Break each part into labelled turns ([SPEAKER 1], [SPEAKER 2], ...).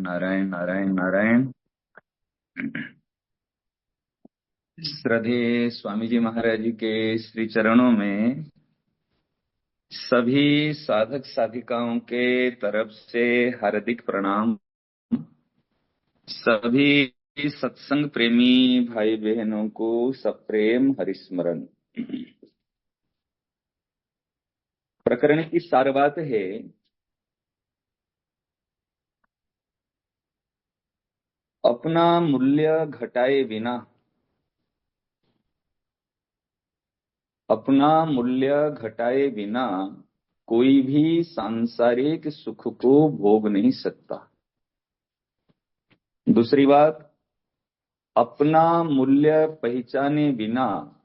[SPEAKER 1] नारायण नारायण नारायण। श्रद्धेय स्वामी जी महाराज जी के श्री चरणों में सभी साधक साधिकाओं के तरफ से हार्दिक प्रणाम। सभी सत्संग प्रेमी भाई बहनों को सप्रेम हरिस्मरण। प्रकरण की सार बात है, अपना मूल्य घटाए बिना, अपना मूल्य घटाए बिना कोई भी सांसारिक सुख को भोग नहीं सकता। दूसरी बात, अपना मूल्य पहचाने बिना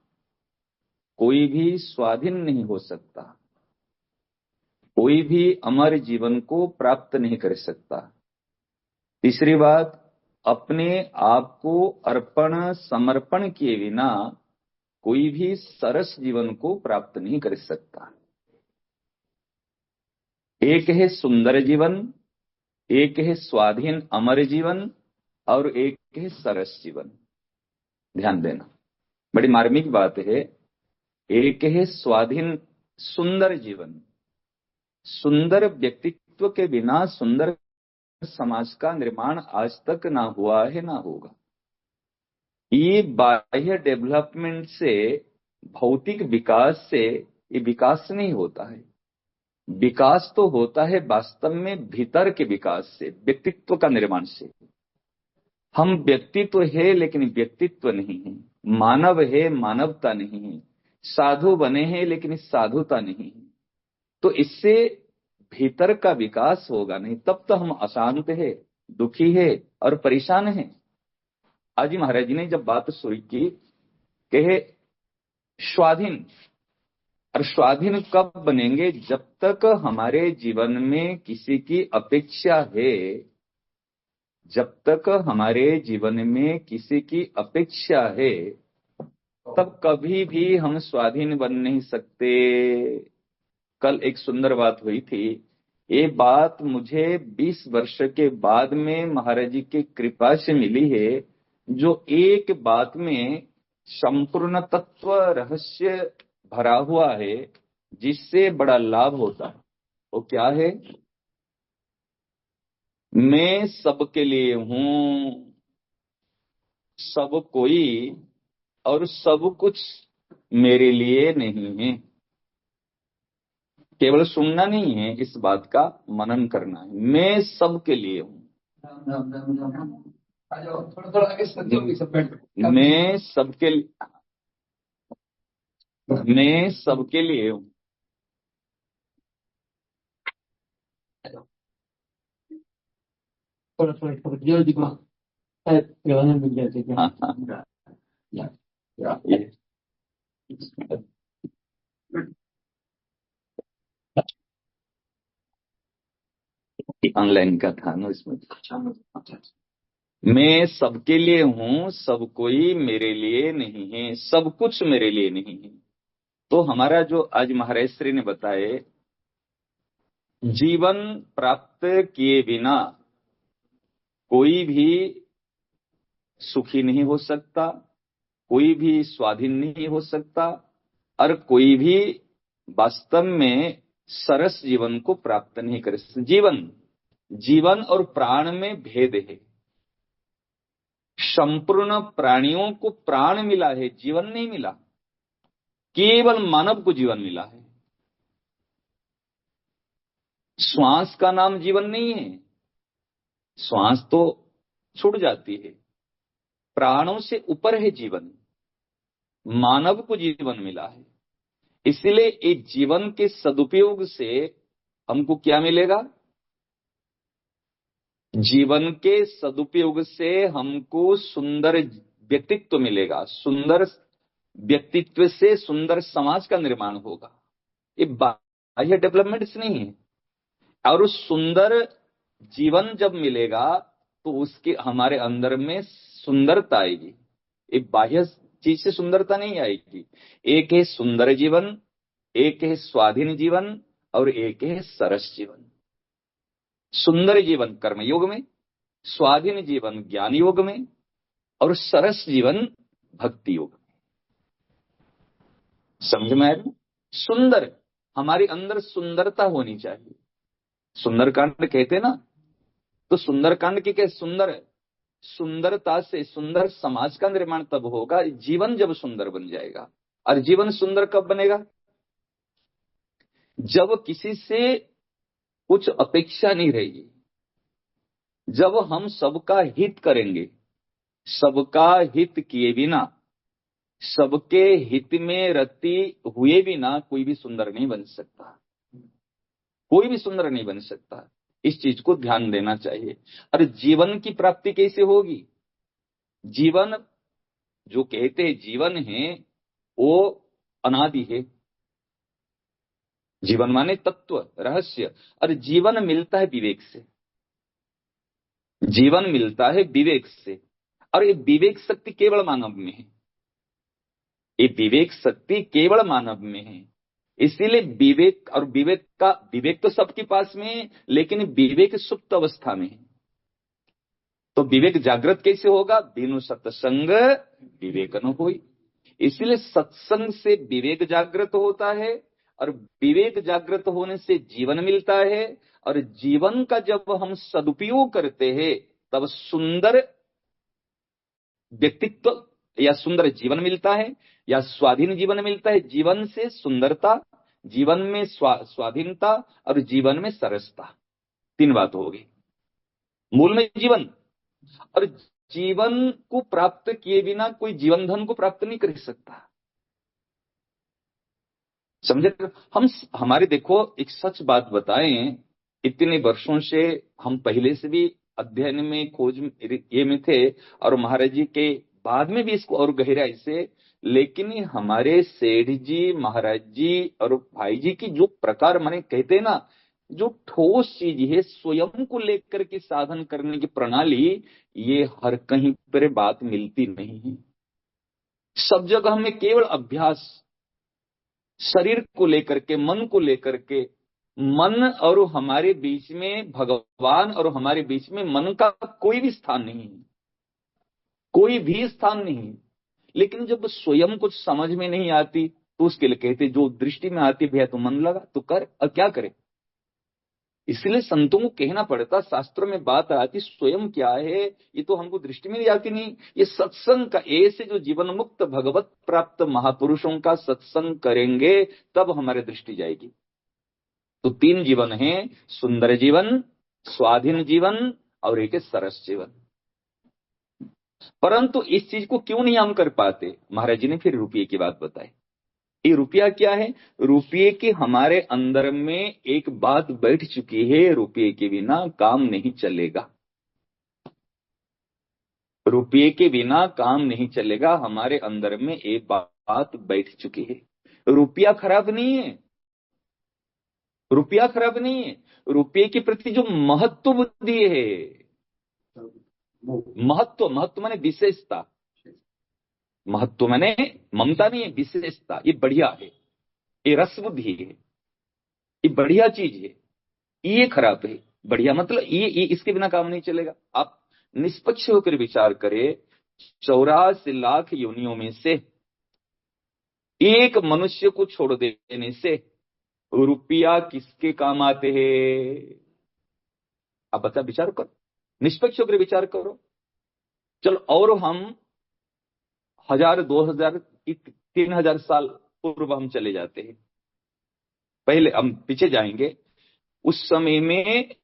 [SPEAKER 1] कोई भी स्वाधीन नहीं हो सकता, कोई भी अमर जीवन को प्राप्त नहीं कर सकता। तीसरी बात, अपने आप को अर्पण समर्पण किए बिना कोई भी सरस जीवन को प्राप्त नहीं कर सकता। एक है सुंदर जीवन, एक है स्वाधीन अमर जीवन और एक है सरस जीवन। ध्यान देना, बड़ी मार्मिक बात है। एक है स्वाधीन सुंदर जीवन। सुंदर व्यक्तित्व के बिना सुंदर समाज का निर्माण आज तक ना हुआ है, ना होगा। ये बाह्य डेवलपमेंट से, भौतिक विकास से ये विकास नहीं होता है। विकास तो होता है वास्तव में भीतर के विकास से, व्यक्तित्व का निर्माण से। हम व्यक्तित्व है लेकिन व्यक्तित्व नहीं है, मानव है मानवता नहीं है, साधु बने हैं लेकिन साधुता नहीं है। तो इससे भीतर का विकास होगा नहीं, तब तो हम अशांत है, दुखी है और परेशान है। आज महाराज जी ने जब बात शुरू की, कहे स्वाधीन, और स्वाधीन कब बनेंगे? जब तक हमारे जीवन में किसी की अपेक्षा है, जब तक हमारे जीवन में किसी की अपेक्षा है तब कभी भी हम स्वाधीन बन नहीं सकते। कल एक सुंदर बात हुई थी। ये बात मुझे 20 वर्ष के बाद में महाराज जी की कृपा से मिली है, जो एक बात में संपूर्ण तत्व रहस्य भरा हुआ है, जिससे बड़ा लाभ होता है। वो क्या है? मैं सबके लिए हूं, सब कोई और सब कुछ मेरे लिए नहीं है। केवल सुनना नहीं है, इस बात का मनन करना है। मैं सबके लिए हूं, मैं सबके लिए हूं। ऑनलाइन का था ना इसमें। मैं सबके लिए हूं, सब कोई मेरे लिए नहीं है, सब कुछ मेरे लिए नहीं है। तो हमारा जो आज महाराज श्री ने बताए, जीवन प्राप्त किए बिना कोई भी सुखी नहीं हो सकता, कोई भी स्वाधीन नहीं हो सकता, और कोई भी वास्तव में सरस जीवन को प्राप्त नहीं कर सकता। जीवन और प्राण में भेद है। संपूर्ण प्राणियों को प्राण मिला है, जीवन नहीं मिला। केवल मानव को जीवन मिला है। श्वास का नाम जीवन नहीं है, श्वास तो छूट जाती है। प्राणों से ऊपर है जीवन, मानव को जीवन मिला है। इसलिए इस जीवन के सदुपयोग से हमको क्या मिलेगा? जीवन के सदुपयोग से हमको सुंदर व्यक्तित्व मिलेगा। सुंदर व्यक्तित्व से सुंदर समाज का निर्माण होगा। ये बाह्य डेवलपमेंट से नहीं है। और उस सुंदर जीवन जब मिलेगा तो उसके हमारे अंदर में सुंदरता आएगी। एक बाह्य चीज से सुंदरता नहीं आएगी। एक है सुंदर जीवन, एक है स्वाधीन जीवन और एक है सरस जीवन। सुंदर जीवन कर्मयोग में, स्वाधीन जीवन ज्ञान योग में और सरस जीवन भक्ति योग में। समझ में आया? सुंदर, हमारे अंदर सुंदरता होनी चाहिए। सुंदरकांड कहते ना, तो सुंदरकांड की क्या सुंदर है, सुंदरता से सुंदर समाज का निर्माण तब होगा, जीवन जब सुंदर बन जाएगा। और जीवन सुंदर कब बनेगा? जब किसी से कुछ अपेक्षा नहीं रहेगी, जब हम सबका हित करेंगे, सबका हित किए बिना, सबके हित में रति हुए बिना कोई भी सुंदर नहीं बन सकता, कोई भी सुंदर नहीं बन सकता। इस चीज को ध्यान देना चाहिए। और जीवन की प्राप्ति कैसे होगी? जीवन, जो कहते हैं जीवन है, वो अनादि है। जीवन माने तत्व, रहस्य। और जीवन मिलता है विवेक से, जीवन मिलता है विवेक से। और ये विवेक शक्ति केवल मानव में है, ये विवेक शक्ति केवल मानव में है। इसीलिए विवेक, और विवेक तो सबके पास में है, लेकिन विवेक सुप्त अवस्था में है। तो विवेक जागृत कैसे होगा? बिनु सत्संग विवेक न होई। इसलिए सत्संग से विवेक जागृत होता है, और विवेक जागृत होने से जीवन मिलता है। और जीवन का जब हम सदुपयोग करते हैं, तब सुंदर व्यक्तित्व या सुंदर जीवन मिलता है, या स्वाधीन जीवन मिलता है। जीवन से सुंदरता, जीवन में स्वाधीनता, और जीवन में सरसता, तीन बात होगी। मूल में जीवन, और जीवन को प्राप्त किए बिना कोई जीवन धन को प्राप्त नहीं कर सकता। समझे? हमारे देखो, एक सच बात बताएं, इतने वर्षों से हम पहले से भी अध्ययन में, खोज ये में थे, और महाराज जी के बाद में भी इसको और गहराई से, लेकिन हमारे सेठ जी, महाराज जी और भाई जी की जो प्रकार, माने कहते हैं ना, जो ठोस चीज है, स्वयं को लेकर के साधन करने की प्रणाली, ये हर कहीं पर बात मिलती नहीं है। सब जगह हमें केवल अभ्यास, शरीर को लेकर के, मन को लेकर के, मन और हमारे बीच में भगवान और हमारे बीच में मन का कोई भी स्थान नहीं है, कोई भी स्थान नहीं है। लेकिन जब स्वयं कुछ समझ में नहीं आती, तो उसके लिए कहते, जो दृष्टि में आती भैया तो मन लगा तो कर, और क्या करे। इसलिए संतों को कहना पड़ता, शास्त्रों में बात आती, स्वयं क्या है ये तो हमको दृष्टि में नहीं आती। नहीं, ये सत्संग का, ऐसे जो जीवन मुक्त भगवत प्राप्त महापुरुषों का सत्संग करेंगे, तब हमारे दृष्टि जाएगी। तो तीन जीवन है, सुंदर जीवन, स्वाधीन जीवन, और एक सरस जीवन। परंतु इस चीज को क्यों नहीं हम कर पाते? महाराज जी ने फिर रुपये की बात बताई। ये रुपया क्या है? रुपये के हमारे अंदर में एक बात बैठ चुकी है, रुपये के बिना काम नहीं चलेगा, रुपये के बिना काम नहीं चलेगा। हमारे अंदर में एक बात बैठ चुकी है। रुपया खराब नहीं है, रुपया खराब नहीं है, रुपये के प्रति जो महत्व बुद्धि है, महत्व माने विशेषता, महत्व माने ममता नहीं है, विशेषता, ये बढ़िया है, ये रस बुद्धि है, ये बढ़िया चीज है, ये खराब है। बढ़िया मतलब ये इसके बिना काम नहीं चलेगा। आप निष्पक्ष होकर विचार करें, 84 लाख योनियों में से एक मनुष्य को छोड़ देने से रुपया किसके काम आते हैं? आप बता, विचार करो, निष्पक्ष होकर विचार करो। चलो, और हम 1000, 2000, 3000 साल पूर्व हम चले जाते हैं, पहले हम पीछे जाएंगे। उस समय में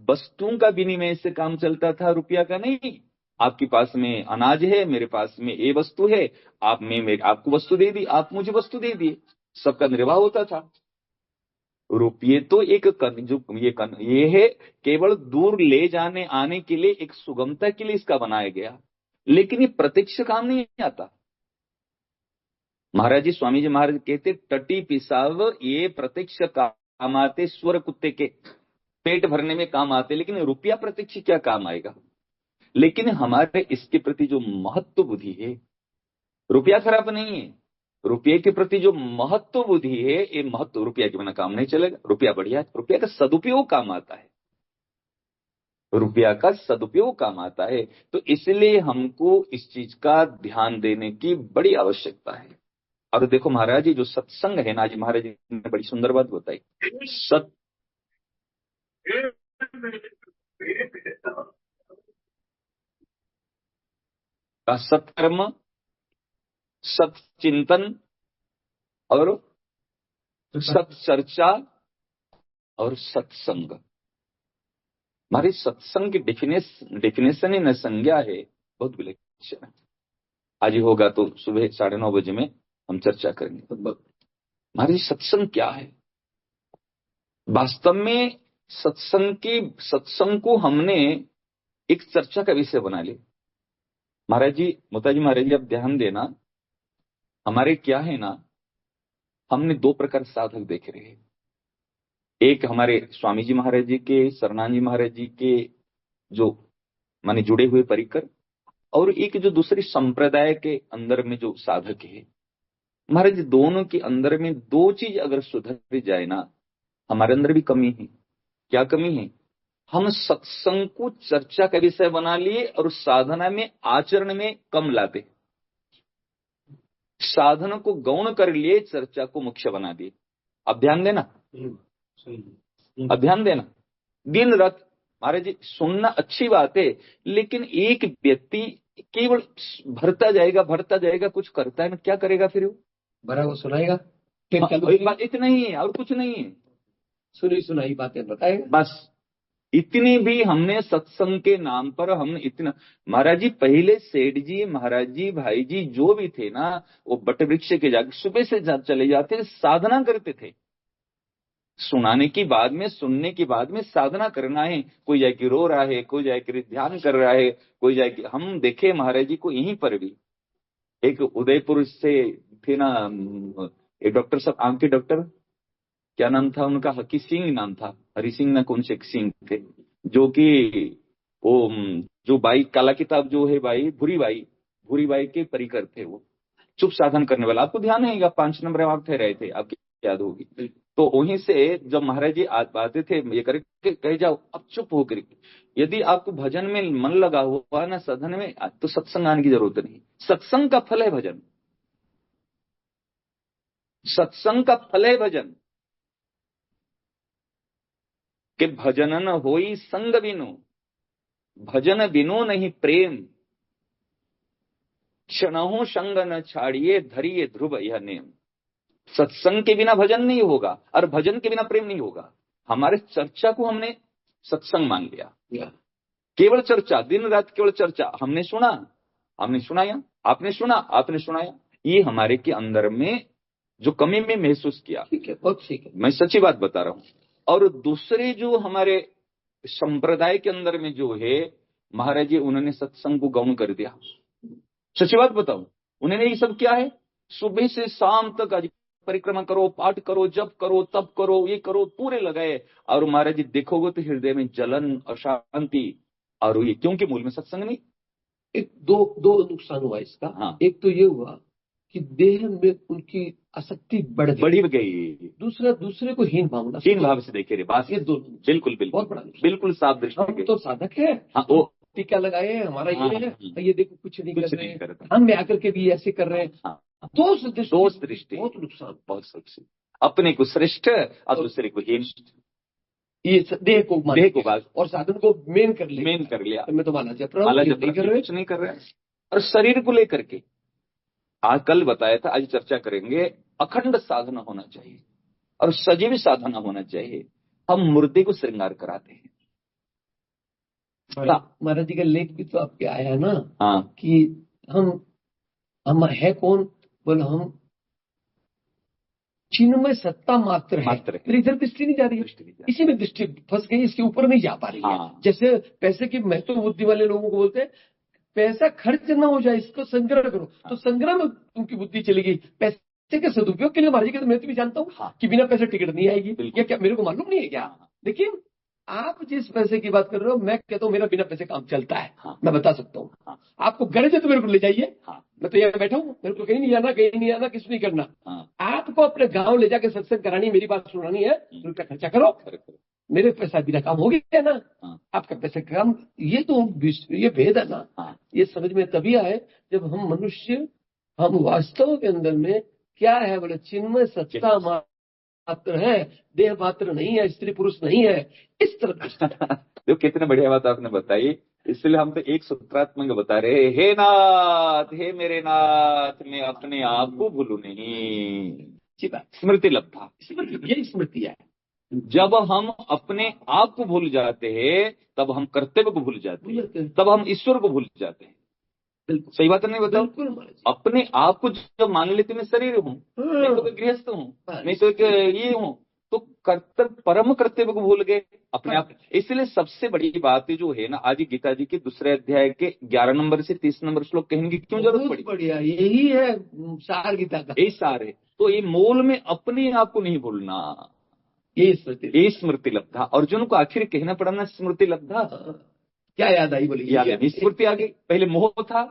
[SPEAKER 1] वस्तुओं का विनिमय से काम चलता था, रुपया का नहीं। आपके पास में अनाज है, मेरे पास में ये वस्तु है, आपको वस्तु दे दी, आप मुझे वस्तु दे दिए, सबका निर्वाह होता था। रुपये तो एक ये है, केवल दूर ले जाने आने के लिए, एक सुगमता के लिए इसका बनाया गया, लेकिन ये प्रत्यक्ष काम नहीं आता। महाराज जी, स्वामी जी महाराज कहते, टटी पिसाव ये प्रत्यक्ष काम आते, स्वर कुत्ते के पेट भरने में काम आते, लेकिन रुपया प्रत्यक्ष क्या काम आएगा? लेकिन हमारे इसके प्रति जो महत्व बुद्धि है, रुपया खराब नहीं है, रुपये के प्रति जो महत्व बुद्धि है, ये महत्व रुपया के बिना काम नहीं चलेगा। रुपया बढ़िया है, रुपया का सदुपयोग काम आता है। रुपया का सदुपयोग काम आता है। तो इसलिए हमको इस चीज का ध्यान देने की बड़ी आवश्यकता है। और देखो महाराज जी, जो सत्संग है ना, आज महाराज जी ने बड़ी सुंदर बात बताई। सत का सत्कर्म, सत्चिंतन और सत्चर्चा और सत्संग। हमारी सत्संग की डेफिनेशन ही न संज्ञा है, बहुत विलक्षण है। आज ही होगा तो सुबह 9:30 बजे में हम चर्चा करेंगे। तो हमारी सत्संग क्या है वास्तव में? सत्संग को हमने एक चर्चा का विषय बना लिया। महाराज जी, मोताजी महाराज जी, आप ध्यान देना, हमारे क्या है ना, हमने दो प्रकार साधक देखे रहे। एक हमारे स्वामी जी महाराज जी के, सरनान जी महाराज जी के जो माने जुड़े हुए परिकर, और एक जो दूसरी संप्रदाय के अंदर में जो साधक है। महाराज जी, दोनों के अंदर में दो चीज अगर सुधर जाए ना, हमारे अंदर भी कमी है। क्या कमी है? हम सत्संग को चर्चा का विषय बना लिए और साधना में, आचरण में कम लाते। साधन को गौण कर लिए, चर्चा को मुख्य बना दिए। अब ध्यान देना, अब ध्यान देना। दिन रात महाराज जी, सुनना अच्छी बात है, लेकिन एक व्यक्ति केवल भरता जाएगा, कुछ करता है ना, क्या करेगा फिर वो?
[SPEAKER 2] भरा वो सुनाएगा,
[SPEAKER 1] बात इतना ही है और कुछ नहीं है।
[SPEAKER 2] सुनी सुनाई बातें बताएगा
[SPEAKER 1] बस। इतनी भी हमने सत्संग के नाम पर हमने इतना, महाराज जी पहले सेठ जी, महाराज जी, भाई जी जो भी थे ना, वो बट वृक्ष के जाकर सुबह से चले जाते, साधना करते थे। सुनाने की बाद में, सुनने की बाद में साधना करना है। कोई जाके रो रहा है, कोई जाके ध्यान कर रहा है, कोई जाके, हम देखे महाराज जी को यहीं पर भी, एक उदयपुर से थे ना, एक डॉक्टर साहब, आंख के डॉक्टर, क्या नाम था उनका? हकी सिंह नाम था, हरि सिंह ना कौन से एक सिंह थे, जो कि वो जो बाई काला किताब जो है बाई, भूरी बाई के परिकर थे वो, चुप साधन करने वाला। आपको ध्यान है, 5 नंबर आप ठहराए थे, आपकी याद होगी। तो वहीं से जब महाराज जी आते थे, ये करके कह जाओ अब चुप होकर। यदि आपको भजन में मन लगा हुआ ना, साधन में, तो सत्संग आने की जरूरत नहीं। सत्संग का फल है भजन, सत्संग का फल है भजन। कि भजन न होई संग बिनु, भजन बिनु नहीं प्रेम, क्षणों संग न छाड़िए, धरिए ध्रुव यह नेम। सत्संग के बिना भजन नहीं होगा और भजन के बिना प्रेम नहीं होगा। हमारे चर्चा को हमने सत्संग मान लिया, केवल चर्चा, दिन रात केवल चर्चा। हमने सुना, हमने सुनाया, आपने सुना, आपने सुनाया। ये हमारे के अंदर में जो कमी में महसूस किया।
[SPEAKER 2] ठीक है, बहुत ठीक है,
[SPEAKER 1] मैं सच्ची बात बता रहा हूं। और दूसरे जो हमारे संप्रदाय के अंदर में जो है, महाराज जी उन्होंने सत्संग को गौण कर दिया। सच्ची बात बताऊं, उन्होंने ये सब क्या है, सुबह से शाम तक आज परिक्रमा करो, पाठ करो, जप करो, तप करो, ये करो, पूरे लगाए। और महाराज जी देखोगे तो हृदय में जलन, अशांति, और ये क्योंकि मूल में सत्संग नहीं।
[SPEAKER 2] एक दो नुकसान हुआ इसका।
[SPEAKER 1] हाँ।
[SPEAKER 2] एक तो ये हुआ कि देह में उनकी आसक्ति बढ़
[SPEAKER 1] गई।
[SPEAKER 2] दूसरा, दूसरे को हीन भावना,
[SPEAKER 1] हीन भाव से देखे रे बात।
[SPEAKER 2] ये दो
[SPEAKER 1] बिल्कुल
[SPEAKER 2] बहुत बड़ा,
[SPEAKER 1] बिल्कुल साफ दृष्टि।
[SPEAKER 2] हम तो साधक है,
[SPEAKER 1] हाँ, वो
[SPEAKER 2] टीका लगाए, हमारा ये है, ये देखो कुछ नहीं कर रहे हैं,
[SPEAKER 1] करता।
[SPEAKER 2] हम में आकर के भी ऐसे कर रहे हैं।
[SPEAKER 1] हाँ,
[SPEAKER 2] दोष दृष्टि
[SPEAKER 1] बहुत
[SPEAKER 2] नुकसान,
[SPEAKER 1] बहुत सबसे अपने को श्रेष्ठ और दूसरे को हीन,
[SPEAKER 2] ये देह को बात और साधन को मेन कर
[SPEAKER 1] लिया।
[SPEAKER 2] तो मैं तो माला जप रहा हूँ,
[SPEAKER 1] कुछ नहीं कर रहे हैं। और शरीर को लेकर के आज कल बताया था, आज चर्चा करेंगे, अखंड साधना होना चाहिए और सजीव साधना होना चाहिए। हम मुर्दे को श्रृंगार कराते हैं।
[SPEAKER 2] महाराज जी का लेख भी तो आपके आया ना।
[SPEAKER 1] हाँ,
[SPEAKER 2] कि हम है कौन? बोलो हम चिन्मय सत्ता मात्र है। इधर दृष्टि नहीं जा रही है, इसी में दृष्टि फंस गई, इसके ऊपर नहीं जा पा रही है। जैसे पैसे की महत्व बुद्धि वाले लोगों को बोलते हैं, पैसा खर्च ना हो जाए, इसको संग्रह करो। तो संग्रह में उनकी बुद्धि चली गई। पैसे के सदुपयोग के लिए महाराज जी का मैं तो भी जानता हूँ कि बिना पैसे टिकट नहीं आएगी, या क्या मेरे को मालूम नहीं है क्या? लेकिन आप जिस पैसे की बात कर रहे हो, मैं कहता हूँ मेरा बिना पैसे काम चलता है। मैं बता सकता हूँ। आपको गरज है तो मेरे को ले जाइए। मैं तो यहाँ बैठा हूँ, मेरे को कहीं नहीं जाना, कहीं नहीं आना, किस नहीं करना। आपको अपने गांव ले जाके सत्संग करानी, मेरी बात सुनानी है, तो उनका खर्चा करो। मेरे पैसा बिना काम हो गया ना,
[SPEAKER 1] हाँ,
[SPEAKER 2] आपका पैसा का काम, ये तो ये भेद है ना।
[SPEAKER 1] हाँ,
[SPEAKER 2] ये समझ में तभी आए जब हम मनुष्य, हम वास्तव के अंदर में क्या है, बोले चिन्मय सत्ता मात्र है, देह मात्र नहीं है, स्त्री पुरुष नहीं है, इस तरह।
[SPEAKER 1] देखो कितने बढ़िया बात आपने बताई। इसलिए हम तो एक सूत्रात्मक बता रहे, हे नाथ, हे मेरे नाथ, मैं अपने आप को भूलू नहीं। स्मृति लब्धा,
[SPEAKER 2] यही स्मृति है।
[SPEAKER 1] जब हम अपने आप को भूल जाते हैं तब हम कर्तव्य को भूल जाते हैं, तब हम ईश्वर को भूल जाते हैं।
[SPEAKER 2] बिल्कुल
[SPEAKER 1] सही बात नहीं बताओ?
[SPEAKER 2] बिल्कुल।
[SPEAKER 1] अपने आप को जब मान लेते मैं शरीर हूँ, मैं तो गृहस्थ हूँ, मैं तो एक ये हूँ, तो कर्तव्य, परम कर्तव्य को भूल गए अपने आप। इसलिए सबसे बड़ी बात जो है ना, आज गीता जी के दूसरे अध्याय के 11 नंबर से 30 नंबर श्लोक कहने की क्यों जरूरत पड़ी?
[SPEAKER 2] बढ़िया, यही है सार गीता का,
[SPEAKER 1] यही सार है। तो ये मूल में अपने आप को नहीं भूलना, ये स्मृति लब्धा। अर्जुन को आखिर कहना पड़ा ना स्मृति लब्धा।
[SPEAKER 2] क्या याद आई? बोली
[SPEAKER 1] याद आई, स्मृति आ गई। पहले मोह था,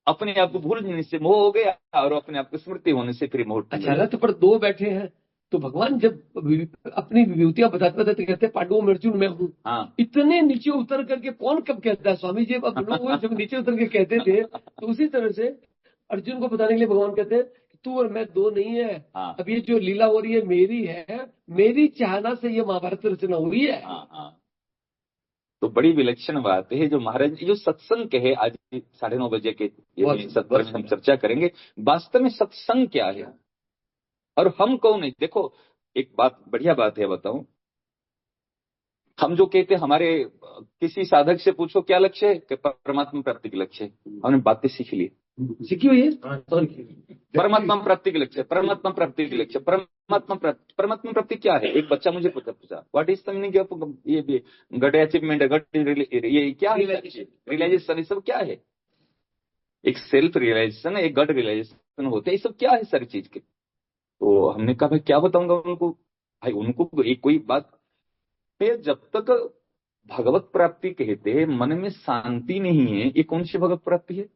[SPEAKER 1] अपने आप को भूलने से मोह हो गया, और अपने आप को स्मृति होने से फिर मोह।
[SPEAKER 2] अच्छा, रथ पर दो बैठे हैं, तो भगवान जब अपनी विभूतियां बताते बताते कहते हैं पांडवों में अर्जुन मैं हूँ।
[SPEAKER 1] हाँ,
[SPEAKER 2] इतने नीचे उतर करके कौन कब कहता है? स्वामी जी अब लोग जब नीचे उतर के कहते थे, तो उसी तरह से अर्जुन को बताने के लिए भगवान कहते हैं तू और मैं दो नहीं है।
[SPEAKER 1] हाँ,
[SPEAKER 2] अब ये जो लीला हो रही है मेरी है, मेरी चाहना से ये महाभारत रचना हुई है।
[SPEAKER 1] हाँ, हाँ। तो बड़ी विलक्षण बात है जो महाराज जो सत्संग है, आज 9:30 बजे के ये सत्र में हम चर्चा करेंगे। वास्तव में सत्संग क्या है और हम कौन है? देखो एक बात, बढ़िया बात है, बताऊं। हम जो कहते हैं, हमारे किसी साधक से पूछो क्या लक्ष्य है, कि परमात्मा प्राप्ति के लक्ष्य है। हमने बातें सीख ली,
[SPEAKER 2] सीखी हुई है।
[SPEAKER 1] परमात्मा प्राप्ति के लक्ष्य, परमात्मा प्राप्ति के लक्ष्य, परमात्मा प्राप्ति क्या है? एक बच्चा मुझे पूछा what is the meaning of ये गड अचीवमेंट, ये क्या है? रियलाइजेशन, ये सब क्या है? एक सेल्फ रियलाइजेशन, एक गड रियलाइजेशन होते हैं, ये सब क्या है सारी चीज के? तो हमने कहा भाई क्या बताऊंगा उनको? भाई उनको एक कोई बात है, जब तक भगवत प्राप्ति कहते हैं मन में शांति नहीं है, ये कौन सी भगवत प्राप्ति है?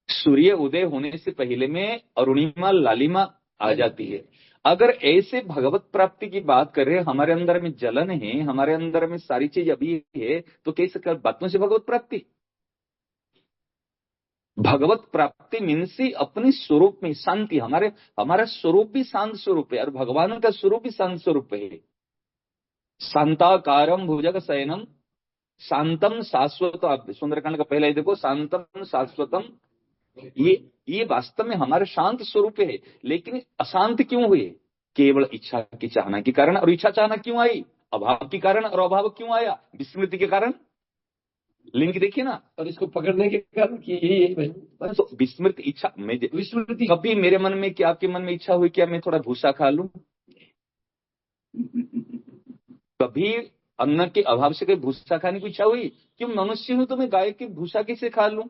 [SPEAKER 1] सूर्य उदय होने से पहले में अरुणिमा लालिमा आ जाती है। अगर ऐसे भगवत प्राप्ति की बात कर रहे हैं, हमारे अंदर में जलन है, हमारे अंदर में सारी चीज अभी है, तो कैसे बातों से भगवत प्राप्ति? भगवत प्राप्ति मीन्स अपने स्वरूप में शांति। हमारा स्वरूप भी शांत स्वरूप है, और भगवान का स्वरूप भी शांत स्वरूप है। शांताकारम भुजग शयनम शांतम शाश्वत। आप सुंदरकांड का पहला ही देखो, शांतम शाश्वतम। ये वास्तव में हमारे शांत स्वरूप है, लेकिन अशांत क्यों हुए? केवल इच्छा की चाहना के कारण। और इच्छा चाहना क्यों आई? अभाव के कारण। और अभाव क्यों आया? विस्मृति के कारण। लिंक देखिए ना।
[SPEAKER 2] और इसको पकड़ने के कारण कि यही
[SPEAKER 1] तो विस्मृति, इच्छा में विस्मृति। कभी मेरे मन में, क्या आपके मन में इच्छा हुई क्या मैं थोड़ा भूसा खा लूं? कभी अन्न के अभाव से कोई भूसा खाने की इच्छा हुई? क्यों मनुष्य हूं तो मैं गाय की भूसा कैसे खा लूं?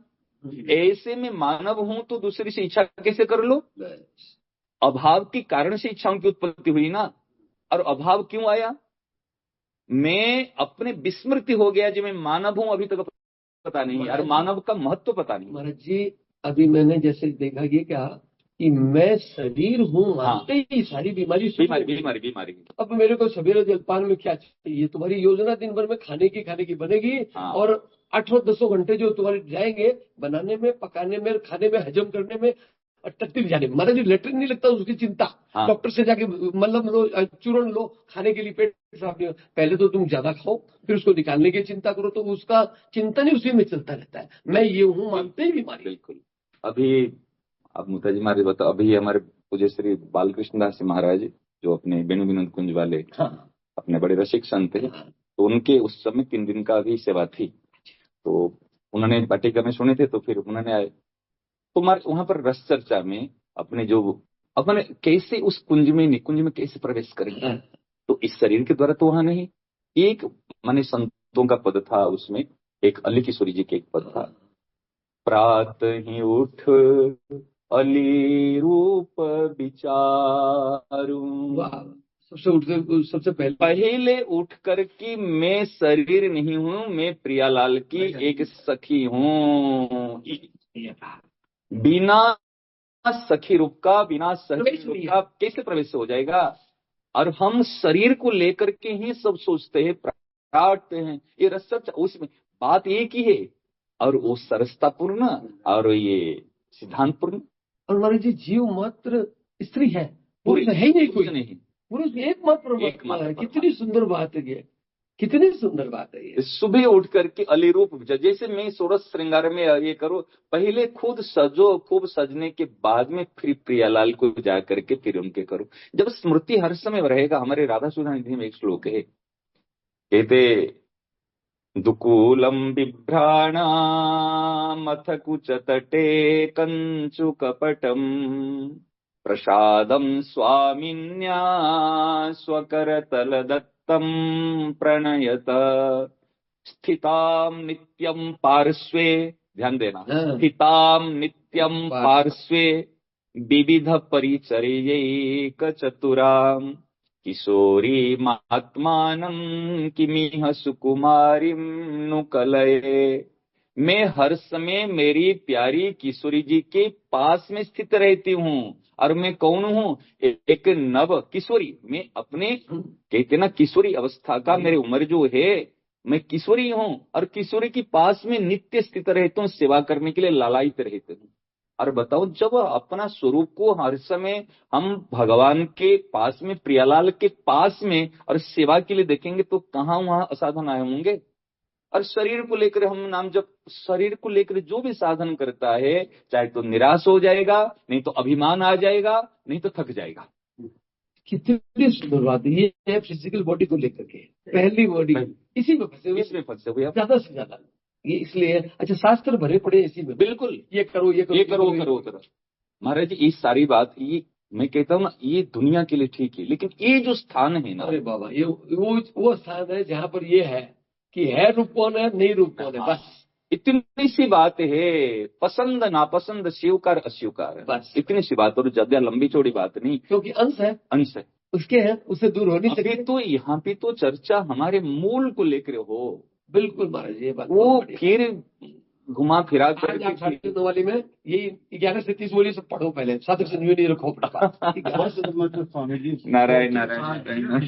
[SPEAKER 1] ऐसे में मानव हूं तो दूसरी से इच्छा कैसे कर लो? अभाव के कारण से इच्छाओं की उत्पत्ति हुई ना। और अभाव क्यों आया? मैं अपने विस्मृति हो गया, जो मैं मानव हूं अभी तक पता नहीं, और मानव का महत्व पता नहीं।
[SPEAKER 2] महाराज जी अभी मैंने जैसे देखा ये क्या कि मैं शरीर हूँ, मानते ही सारी बीमारी। अब मेरे को सवेरे जलपान में क्या चाहिए? तुम्हारी योजना दिन भर में खाने की बनेगी, और 8-10 घंटे जो तुम्हारे जाएंगे बनाने में, पकाने में, खाने में, हजम करने में, टट्टी जाने में। महाराज जी लेटरिन नहीं लगता उसकी चिंता। डॉक्टर से जाके मलहम लो, चूर्ण लो, खाने के लिए पेट साफ नहीं हो। पहले तो तुम ज्यादा खाओ, फिर उसको निकालने की चिंता करो, तो उसका चिंतन ही उसी में चलता रहता है। मैं ये हूँ मानते ही बीमारी।
[SPEAKER 1] बिल्कुल। अभी अब मुताजी महाराज बताओ, अभी हमारे पूज्य श्री बालकृष्ण दास महाराज जो अपने वेणु विनोद कुंज वाले अपने बड़े रसिक संत थे, तो उनके उस समय 3 दिन का भी सेवा थी। तो उन्होंने पाटिका में सुने थे, तो फिर उन्होंने आए, तो वहां पर रस चर्चा में अपने कैसे उस कुंज में कैसे प्रवेश करेंगे? तो इस शरीर के द्वारा तो वहां नहीं। एक माने संतों का पद था, उसमें एक अली किशोरी जी के एक पद था, प्रात ही उठ अली रूप विचारू।
[SPEAKER 2] सबसे
[SPEAKER 1] पहले उठ कर कि मैं शरीर नहीं हूं, मैं प्रियालाल की एक सखी हूं। बिना सखी रूप का, बिना सखी रूप का कैसे प्रवेश हो जाएगा? और हम शरीर को लेकर के ही सब सोचते हैं, प्रार्थते हैं। ये रस उसमें बात एक ही है, और वो सरसतापूर्ण और ये सिद्धांतपूर्ण।
[SPEAKER 2] और मान लीजिए जीव मात्र स्त्री है, पुरुष है ही नहीं, कोई
[SPEAKER 1] नहीं,
[SPEAKER 2] पुरुष एकमात्र परमात्मा है। कितनी सुंदर बात है ये, कितनी सुंदर बात है ये।
[SPEAKER 1] सुबह उठ करके अलिरूप, जैसे मैं षोडश श्रृंगार में ये करो, पहले खुद सजो, खूब सजने के बाद में फिर प्रियालाल को जा करके फिर उनके करो। जब स्मृति हर समय रहेगा। हमारे राधा सुधा निधि में एक श्लोक है, कहते दुकूलम बिभ्राणामथ कुच तटे कंचु कपटम प्रसादम स्वामिन्या स्वकरतल दत्तम प्रणयत स्थिताम नित्यम पार्श्वे, ध्यान देना, स्थिताम नित्यम पार्श्वे विविध परिचर्यैक चतुराम किशोरी महात्मानं किमिह सुकुमारीं नु कलये। मैं हर समय मेरी प्यारी किशोरी जी के पास में स्थित रहती हूँ। और मैं कौन हूँ? एक नव किशोरी। मैं अपने, कहते ना, किशोरी अवस्था का, मेरी उम्र जो है, मैं किशोरी हूँ और किशोरी के पास में नित्य स्थित रहता हूँ, सेवा करने के लिए लालायित रहते हूँ। और बताओ, जब अपना स्वरूप को हर समय हम भगवान के पास में, प्रियालाल के पास में और सेवा के लिए देखेंगे तो कहाँ वहां असाधन आए होंगे। और शरीर को लेकर हम नाम जब, शरीर को लेकर जो भी साधन करता है, चाहे तो निराश हो जाएगा, नहीं तो अभिमान आ जाएगा, नहीं तो थक जाएगा।
[SPEAKER 2] कितनी सुंदर बात है ये। फिजिकल बॉडी को लेकर के, पहली बॉडी, इसी में फंसे हुए,
[SPEAKER 1] इसमें फंसे हुए
[SPEAKER 2] ज्यादा से ज्यादा ये। इसलिए अच्छा, शास्त्र भरे पड़े इसी में,
[SPEAKER 1] बिल्कुल,
[SPEAKER 2] ये करो, ये करो,
[SPEAKER 1] ये करो, करो, करो। महाराज जी, ये सारी बात, ये मैं कहता हूँ ना, ये दुनिया के लिए ठीक है, लेकिन ये जो स्थान है ना,
[SPEAKER 2] अरे बाबा, ये वो स्थान है जहाँ पर ये है कि है रूप कौन है, नहीं रूप कौन है, बस
[SPEAKER 1] इतनी सी बात है। पसंद नापसंद, स्वीकार अस्वीकार, बस इतनी सी बात। और ज्यादा लंबी चौड़ी बात नहीं,
[SPEAKER 2] क्योंकि अंश है,
[SPEAKER 1] अंश है
[SPEAKER 2] उसके हैं, उससे दूर होनी चाहिए।
[SPEAKER 1] तो यहाँ पे तो चर्चा हमारे मूल को लेकर हो।
[SPEAKER 2] बिल्कुल महाराज, ये बात
[SPEAKER 1] वो फिर घुमा फिरा कर
[SPEAKER 2] वाली में यही 11 से 30 बोली सब पढ़ो पहले, साधक संजीवनी रखो। 11 से
[SPEAKER 1] नारायण नारायण।